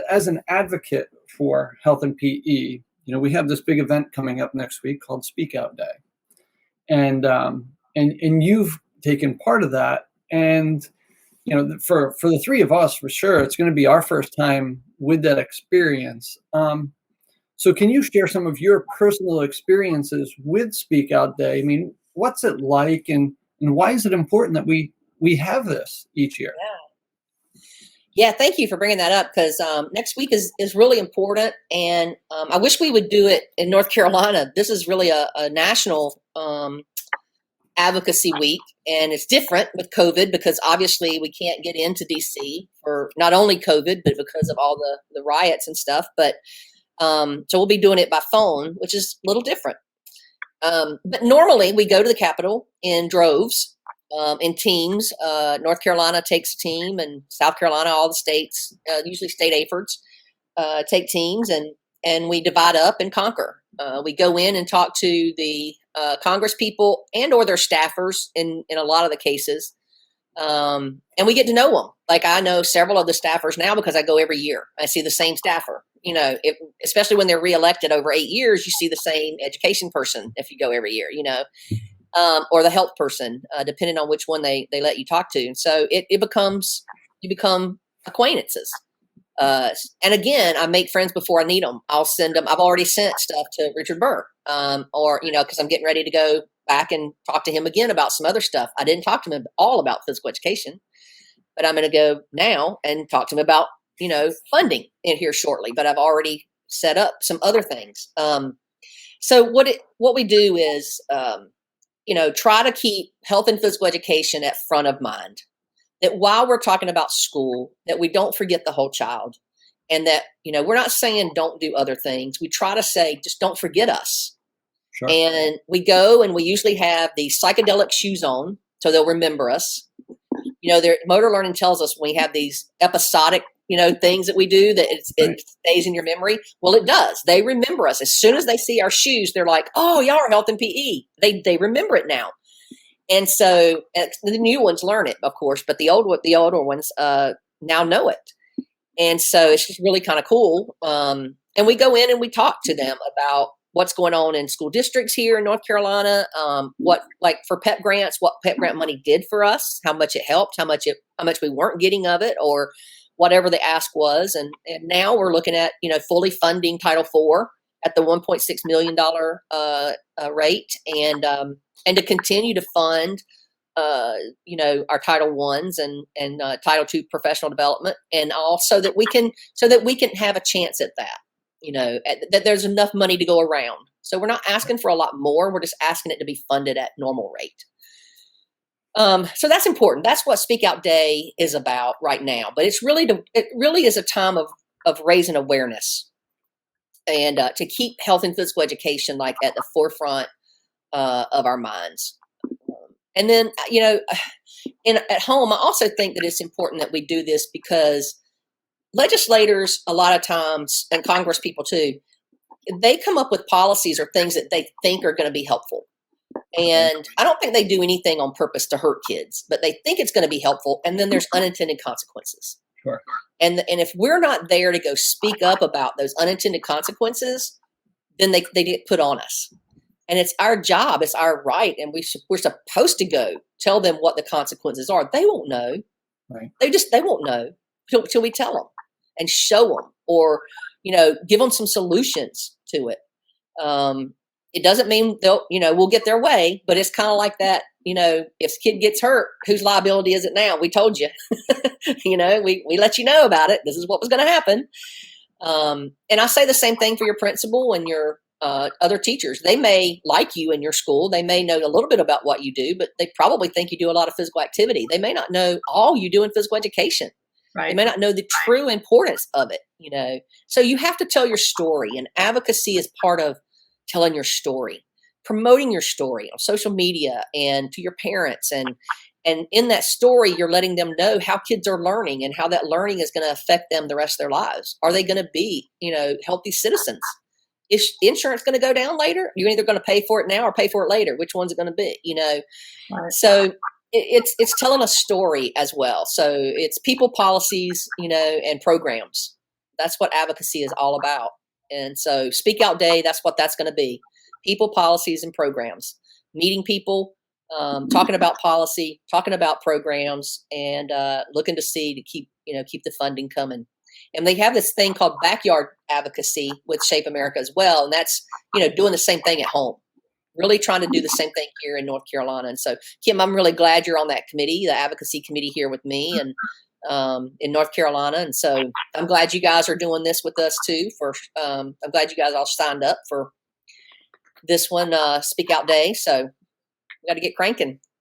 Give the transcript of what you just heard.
as an advocate for health and PE, we have this big event coming up next week called Speak Out Day, and you've taken part of that, and for the three of us, for sure, it's going to be our first time with that experience. So can you share some of your personal experiences with Speak Out Day? I mean, what's it like, and why is it important that we have this each year? Yeah, thank you for bringing that up, because next week is really important, and I wish we would do it in North Carolina. This is really a national advocacy week, and it's different with COVID because obviously we can't get into DC for not only COVID, but because of all the riots and stuff. But so we'll be doing it by phone, which is a little different. But normally we go to the Capitol in droves, in teams. North Carolina takes a team, and South Carolina, all the states, usually state AFERDs, take teams, and we divide up and conquer. We go in and talk to the Congress people and or their staffers in a lot of the cases. And we get to know them. Like, I know several of the staffers now because I go every year. I see the same staffer, especially when they're reelected over 8 years, you see the same education person if you go every year, or the health person, depending on which one they let you talk to. And so you become acquaintances. And again, I make friends before I need them. I'll send them. I've already sent stuff to Richard Burr, because I'm getting ready to go back and talk to him again about some other stuff. I didn't talk to him all about physical education, but I'm going to go now and talk to him about, funding in here shortly, but I've already set up some other things. So what we do is, try to keep health and physical education at front of mind. That while we're talking about school, that we don't forget the whole child, and that, we're not saying don't do other things. We try to say, just don't forget us. Sure. And we go, and we usually have these psychedelic shoes on, so they'll remember us. Their motor learning tells us when we have these episodic, things that we do, that it stays in your memory. Well, it does. They remember us. As soon as they see our shoes, they're like, oh, y'all are health and PE. They remember it now. And so the new ones learn it, of course, but the older ones now know it. And so it's just really kind of cool. And we go in and we talk to them about what's going on in school districts here in North Carolina, what, like for PEP grants, what PEP grant money did for us, how much it helped, how much we weren't getting of it, or whatever the ask was. And now we're looking at, fully funding Title IV at the $1.6 million rate, and to continue to fund, our Title I's and Title II professional development, and also that we can have a chance at that, that there's enough money to go around. So we're not asking for a lot more. We're just asking it to be funded at normal rate. So that's important. That's what Speak Out Day is about right now. But it really is a time of raising awareness, and to keep health and physical education like at the forefront of our minds. And then, at home, I also think that it's important that we do this because legislators, a lot of times, and Congress people too, they come up with policies or things that they think are going to be helpful. And I don't think they do anything on purpose to hurt kids, but they think it's going to be helpful. And then there's unintended consequences. Sure. And if we're not there to go speak up about those unintended consequences, then they get put on us. And it's our job, it's our right, and we're supposed to go tell them what the consequences are. They won't know. Right. They won't know till we tell them and show them, or give them some solutions to it. It doesn't mean we'll get their way, but it's kind of like that. If a kid gets hurt, whose liability is it now? We told you. We let you know about it. This is what was going to happen. And I say the same thing for your principal and your other teachers. They may like you in your school. They may know a little bit about what you do, but they probably think you do a lot of physical activity. They may not know all you do in physical education. Right. They may not know the true importance of it, So you have to tell your story, and advocacy is part of telling your story, promoting your story on social media and to your parents. And in that story, you're letting them know how kids are learning and how that learning is going to affect them the rest of their lives. Are they going to be, healthy citizens? Is insurance going to go down later? You're either going to pay for it now or pay for it later. Which one's it going to be? Right. So it's telling a story as well. So it's people, policies, and programs. that's what advocacy is all about. And so Speak Out Day, that's what that's going to be. People, policies, and programs. Meeting people, talking about policy, talking about programs, and looking to see to keep the funding coming. And they have this thing called backyard advocacy with Shape America as well, and that's doing the same thing at home. Really trying to do the same thing here in North Carolina. And so, Kymm, I'm really glad you're on that committee, the advocacy committee here with me and in North Carolina. And so I'm glad you guys are doing this with us too. I'm glad you guys all signed up for this one, Speak Out Day. So we got to get cranking.